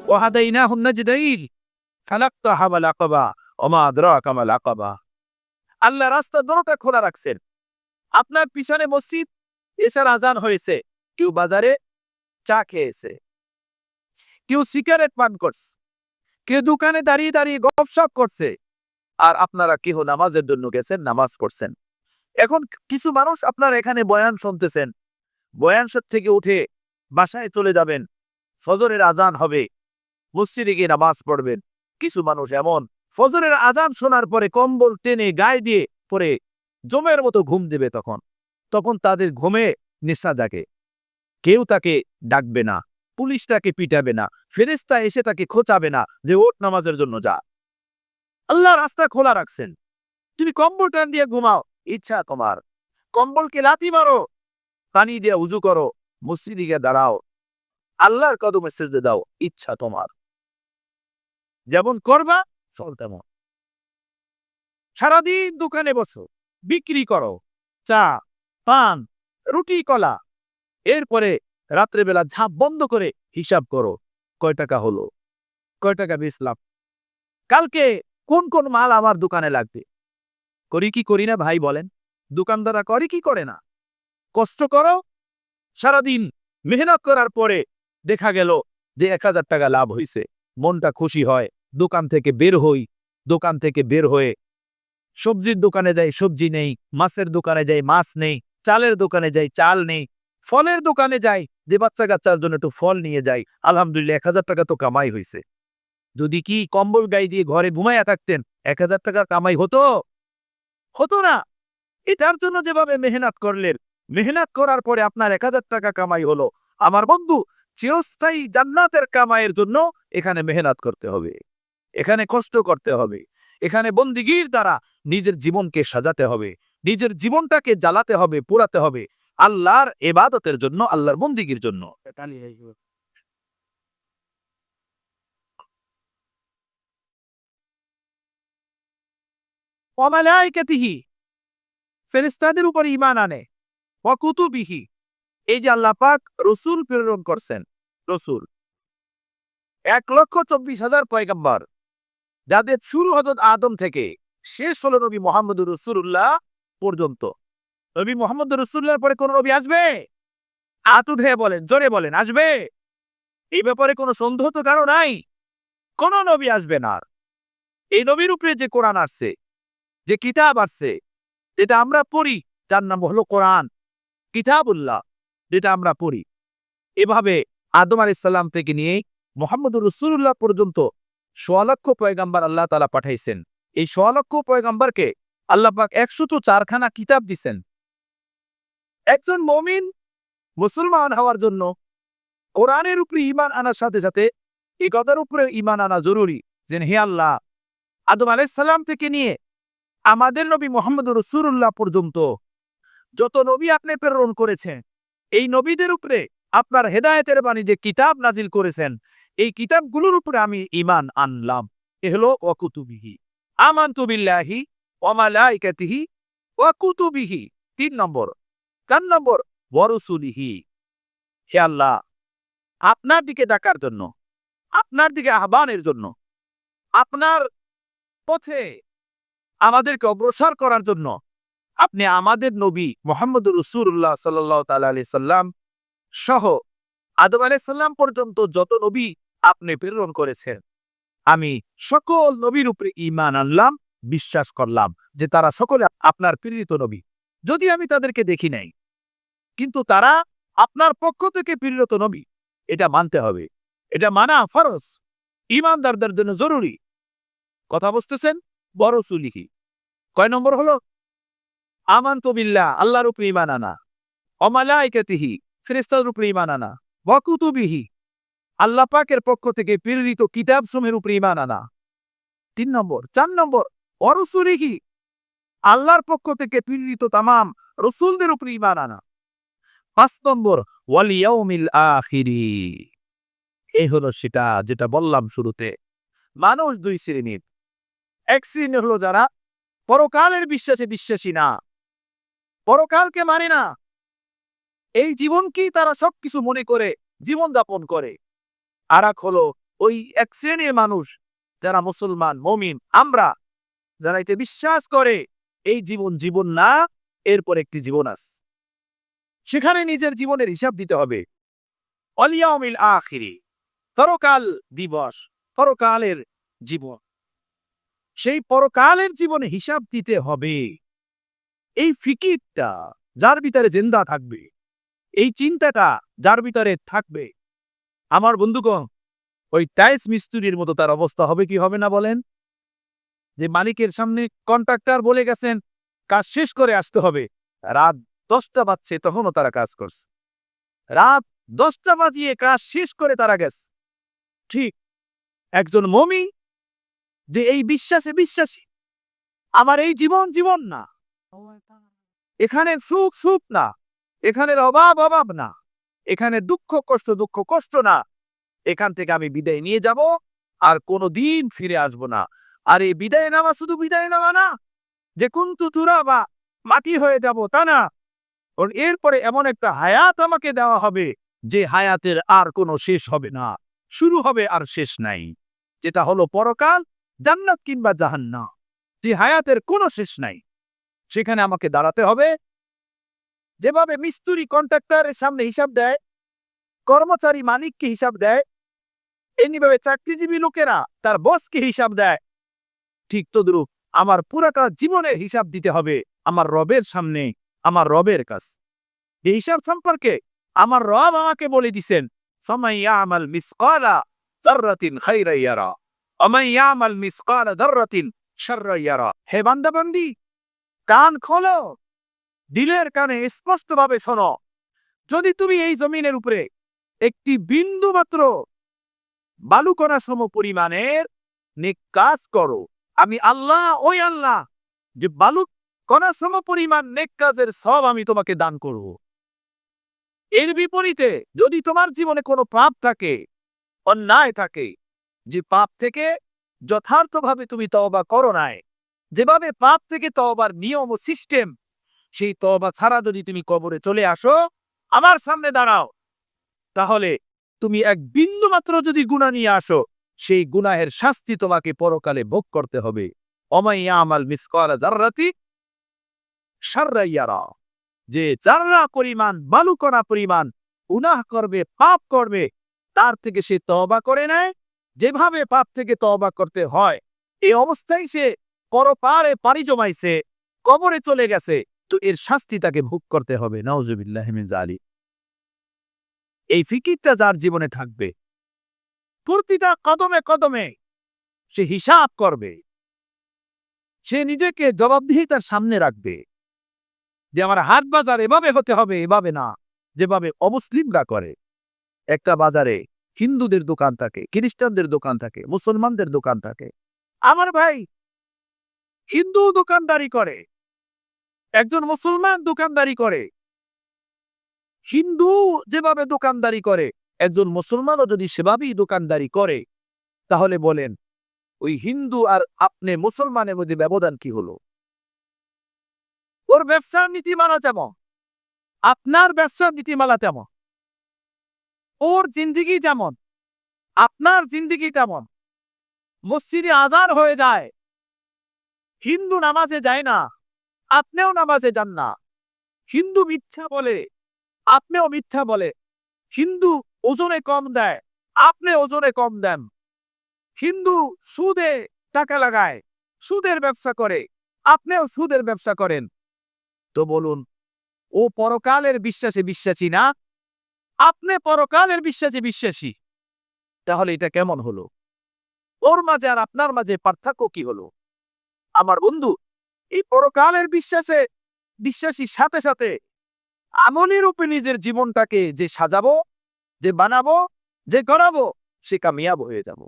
وهديناه النجدين فلاقتحم العقبة وما أدراك ما العقبة। আল্লাহ রাস্তা দুটোটা খোলা রাখছেন। আপনার পিছনে মসজিদ, এশার আজান হয়েছে, কেউ বাজারে চা খেয়েছে, কেউ সিগারেট পান করছে, কেউ দোকানে দাঁড়িয়ে দাঁড়িয়ে গপসপ করছে, আর আপনারা কেউ নামাজের জন্য গেছেন, নামাজ পড়ছেন। এখন কিছু মানুষ আপনারা এখানে বয়ান শুনতেছেন, বয়ান থেকে উঠে বাসায় চলে যাবেন, ফজরের আজান হবে, মসজিদে গিয়ে নামাজ পড়বেন। কিছু মানুষ এমন ফজরের আজান শোনার পরে কম্বল টেনে গায়ে দিয়ে পরে জমের মতো ঘুম দেবে। তখন তাদের ঘুমে নেশা জাগে। কেউ তাকে ডাকবে না, পুলিশ তাকে পিটাবে না, ফেরেশতা এসে তাকে খোঁচাবে না যে ওঠ নামাজের জন্য যা। আল্লাহ রাস্তা খোলা রাখছেন, তুমি কম্বল টান দিয়ে ঘুমাও, ইচ্ছা তোমার। কম্বলকে লাথি মারো, পানি দিয়ে উজু করো, মসজিদে গিয়ে দাঁড়াও, আল্লাহর কদমে সিজদা দাও, ইচ্ছা তোমার। যেমন করবা চল তেমন। সারাদিন দোকানে বসো, বিক্রি করো, চা, পান, রুটি, কলা। এরপরে রাত্রেবেলা ঝাঁপ বন্ধ করে হিসাব করো, কয় টাকা হলো, কয় টাকা বেচলাম, কালকে কোন কোন মাল আমার দোকানে লাগবে। করি কি করি না ভাই বলেন? দোকানদাররা করে কি করে না? কষ্ট করো, সারাদিন মেহনত করার পরে দেখা গেল যে 1000 টাকা লাভ হয়েছে, মনটা খুশি হয়। দোকান থেকে বের হয়ে সবজির দোকানে যাই, সবজি নেই, মাছের দোকানে যাই, মাছ নেই, চালের দোকানে যাই, চাল নেই, ফলের দোকানে যাই, যে বাচ্চা কাচ্চার জন্য একটু ফল নিয়ে যাই, আলহামদুলিল্লাহ 1000 টাকা তো কামাই হয়েছে। যদি কি কম্বল গায়ে দিয়ে ঘরে ঘুমাইয়া থাকতেন 1000 টাকা কামাই হতো না। এটার জন্য যেভাবে মেহনত করলেন, মেহনত করার পরে আপনার 1000 টাকা কামাই হলো। আমার বন্ধু, চিরস্থায়ী জান্নাতের কামাইয়ের জন্য এখানে মেহনত করতে হবে, এখানে কষ্ট করতে হবে, এখানে বন্দিগির দ্বারা নিজের জীবনকে সাজাতে হবে, নিজের জীবনটাকে জ্বালাতে হবে, পোড়াতে হবে আল্লাহর ইবাদতের জন্য, আল্লাহর বন্দিগির জন্য। ওয়া মালাইকাতিহি, ফেরেশতাদের উপর ঈমান আনে, ওয়া কুতুবিহি, এই যে আল্লাহ পাক রাসূল প্রেরণ করছেন, রাসূল 1,24,000 পয়গম্বর, যাদের শুরু হযরত আদম থেকে শেষ হলো নবী মুহাম্মদুর রাসূলুল্লাহ পর্যন্ত। নবী মুহাম্মদুর রাসূলুল্লাহর পরে কোন নবী আসবে? হাত উঠে বলেন, জোরে বলেন, আসবে? এই ব্যাপারে কোনো সন্দেহ তো কারো নাই, কোন নবী আসবে না। এই নবীর উপরে যে কোরআন আসছে, যে কিতাব আসছে, যেটা আমরা পড়ি, যার নাম হলো কোরআন, কিতাবুল্লাহ, যেটা আমরা পড়ি, এভাবে আদম আলাইহিস সালাম থেকে নিয়ে মুহাম্মদুর রাসূলুল্লাহ পর্যন্ত 1.25 লক্ষ পয়গম্বর আল্লাহ তাআলা পাঠাইছেন। এই 1.25 লক্ষ পয়গম্বরকে আল্লাহ পাক 104 খানা কিতাব দিয়েছেন। একজন মুমিন মুসলমান হওয়ার জন্য কোরআনের উপরে ঈমান আনার সাথে সাথে এই কথার উপরে ঈমান আনা জরুরি যে হে আল্লাহ, আদম আলাইহিস সালাম থেকে নিয়ে আমাদের নবী মুহাম্মদুর রাসূলুল্লাহ পর্যন্ত যত নবী আপনি প্রেরণ করেছেন, এই নবীদের উপরে আপনার হেদায়েতের বাণী যে কিতাব নাজিল করেছেন, এই কিতাবগুলোর উপরে আমি ঈমান আনলাম। এ হলো ওয়া কুতুবিহি, আমানতু বিল্লাহি ওয়া মালাইকাতিহি ওয়া কুতুবিহি। 3 নম্বর। 4 নম্বর, ওয়া রাসূলিহি, হে আল্লাহ, আপনার দিকে ডাকার জন্য, আপনার দিকে আহ্বানের জন্য, আপনার পথে আমাদেরকে অগ্রসর করার জন্য আপনি আমাদের নবী মুহাম্মদুর রাসূলুল্লাহ সাল্লাল্লাহু তাআলা আলাইহি সাল্লাম সহ আদম আলাইহিস সালাম পর্যন্ত যত নবী আপনি প্রেরণ করেছেন, আমি সকল নবীর উপরে ঈমান আনলাম, বিশ্বাস করলাম যে তারা সকলে আপনার প্রেরিত নবী। যদি আমি তাদেরকে দেখি নাই, কিন্তু তারা আপনার পক্ষ থেকে প্রেরিত নবী, এটা মানতে হবে, এটা মানা ফরজ, ঈমানদারদের জন্য জরুরি। কথা বুঝতেছেন? ওয়া রাসূলিহি কয় নম্বর হলো? আমানতু বিল্লাহ, আল্লাহর উপরে ঈমান আনা, ওয়া মালাইকাতিহি, ফেরেশতাদের উপরে ঈমান আনা, ওয়া কুতুবিহি, আল্লাহ পাকের পক্ষ থেকে প্রেরিত কিতাবসমূহের উপরে ঈমান আনা। 3 নম্বর। 4 নম্বর, ওয়া রাসূলিহি, আল্লাহর পক্ষ থেকে প্রেরিত তামাম রাসূলদের উপরে ঈমান আনা। 5 নম্বর ওয়াল ইয়াউমিল আখিরি। এই হলো সেটা যেটা বললাম শুরুতে, মানুষ দুই শ্রেণীর। এক শ্রেণী হলো যারা পরকালের বিশ্বাসে বিশ্বাসী না, পরকালকে মানে না, এই জীবনকেই তারা সবকিছু মনে করে জীবন যাপন করে। আর এক হলো ওই এক শ্রেণীর মানুষ যারা মুসলমান মুমিন, আমরা যারা এতে বিশ্বাস করে এই জীবন জীবন না, এরপর একটি জীবন আছে, সেখানে নিজের জীবনের হিসাব দিতে হবে। ওয়াল ইয়াউমিল আখিরি, পরকাল দিবস, পরকালের জীবন, সেই পরকালের জীবনে হিসাব দিতে হবে। এই ফিকিরটা যার ভিতরে জিন্দা থাকবে, এই চিন্তাটা যার ভিতরে থাকবে, আমার বন্ধুগণ, ওই টাইলস মিস্ত্রির মতো তার অবস্থা হবে কি হবে না বলেন? যে মালিকের সামনে কন্ট্রাক্টর বলে গেছেন কাজ শেষ করে আসতে হবে, রাত 10টা বাজছে তখনও তারা কাজ করছে, রাত 10টা বাজিয়ে কাজ শেষ করে তারা গেছে। ঠিক একজন মুমিন যে এই বিশ্বাসে বিশ্বাসী, আমার এই জীবন জীবন না, এখানে সুখ সুখ না, এখানের অভাব অভাব না, এখানে দুঃখ কষ্ট না, এখান থেকে আমি বিদায় নিয়ে যাব আর কোনোদিন ফিরে আসব না। আর এই বিদায় নেওয়া শুধু বিদায় নেওয়া না যে কুন্তু তুরাবা, মাটি হয়ে যাব, তা না। এরপরে এমন একটা হায়াত আমাকে দেওয়া হবে যে হায়াতের আর কোনো শেষ হবে না, শুরু হবে আর শেষ নাই, যেটা হলো পরকাল, জান্নাত কিংবা জাহান্নাম, যে হায়াতের কোনো শেষ নাই। সেখানে আমাকে দাঁড়াতে হবে। যেভাবে মিস্ত্রি কন্ট্রাক্টরের সামনে হিসাব দেয়, কর্মচারী মালিককে হিসাব দেয়, এমনিভাবে চাকরিজীবী লোকেরা তার বসকে হিসাব দেয়, ঠিক তদ্রূপ আমার পুরাটা জীবনের হিসাব দিতে হবে আমার রবের সামনে, আমার রবের কাছে। এই হিসাব সম্পর্কে আমার রব আমাকে বলে দিছেন, ফামান ইয়ামাল মিসকালা যাররাতিন খাইরান ইয়ারা ওয়া মান ইয়ামাল মিসকালা যাররাতিন শাররান ইয়ারা। হে বান্দা বান্দি, কান খোলো, দিলের কানে স্পষ্টভাবে শোনো। যদি তুমি এই জমিনের উপরে একটি বিন্দু মাত্র বালুকণা সম পরিমাণের নেক কাজ করো, আমি আল্লাহ, ওই আল্লাহ যে বালুকণা সম পরিমাণ নেক কাজের সব আমি তোমাকে দান করব। এর বিপরীতে যদি তোমার জীবনে কোনো পাপ থাকে, অন্যায় থাকে, যে পাপ থেকে যথার্থভাবে তুমি তওবা করো নাই, যেভাবে পাপ থেকে তওবার নিয়ম ও সিস্টেম, সেই তওবা ছাড়া যদি তুমি কবরে চলে আসো, আমার সামনে দাঁড়াও, তাহলে তুমি এক বিন্দু মাত্র যদি গুনাহ নিয়ে আসো, সেই গুনাহের শাস্তি তোমাকে পরকালে ভোগ করতে হবে। ওমান ইয়ামাল মিসকালা যাররাতি শাররান ইয়ারা, যে যাররা পরিমাণ, বালুকণা পরিমাণ গুনাহ করবে, পাপ করবে, তার থেকে সে তওবা করে নেয়, যেভাবে পাপ থেকে তওবা করতে হয়, এই অবস্থায় সে পরপারে পাড়ি জমাইছে, কবরে চলে গেছে, তো এর শাস্তি তাকে ভোগ করতে হবে। নাউজুবিল্লাহি মিন যালিক। এই ফিকিরটা যার জীবনে থাকবে, প্রতিটা কদমে কদমে সে হিসাব করবে, সে নিজেকে জবাবদিহিতার সামনে রাখবে যে আমার হাট বাজার এভাবে হতে হবে, এভাবে না যেভাবে অমুসলিমরা করে। একটা বাজারে হিন্দুদের দোকান থাকে, খ্রিস্টানদের দোকান থাকে, মুসলমানদের দোকান থাকে। আমার ভাই হিন্দু দোকানদারি করে, একজন মুসলমান দোকানদারি করে। হিন্দু যেভাবে দোকানদারি করে, একজন মুসলমানও যদি সেভাবেই দোকানদারি করে, তাহলে বলেন ওই হিন্দু আর আপনি মুসলমানের মধ্যে ব্যবধান কি হলো? ওর ব্যবসার নীতিমালা তেমন, আপনার ব্যবসার নীতিমালা তেমন, ওর জিন্দিগি যেমন, আপনার জিন্দিগি তেমন। মসজিদে আজান হয়ে যায়, হিন্দু নামাজে যায় না, আপনিও নামাজে যান না। হিন্দু মিথ্যা বলে, আপনিও মিথ্যা বলে। হিন্দু ওজনে কম দেয়, আপনি ওজনে কম দেন। হিন্দু সুদে টাকা লাগায়, সুদের ব্যবসা করে, আপনিও সুদের ব্যবসা করেন। তো বলুন, ও পরকালের বিশ্বাসে বিশ্বাসী না, আপনি পরকালের বিশ্বাসে বিশ্বাসী, তাহলে এটা কেমন হলো? ওর মাঝে আর আপনার মাঝে পার্থক্য কি হলো? আমার বন্ধু, এই পরকালের বিশ্বাসে বিশ্বাসীর সাথে সাথে আমলের রূপে নিজের জীবনটাকে যে সাজাবো, যে বানাবো, যে গড়াবো, সে কামিয়াব হয়ে যাব।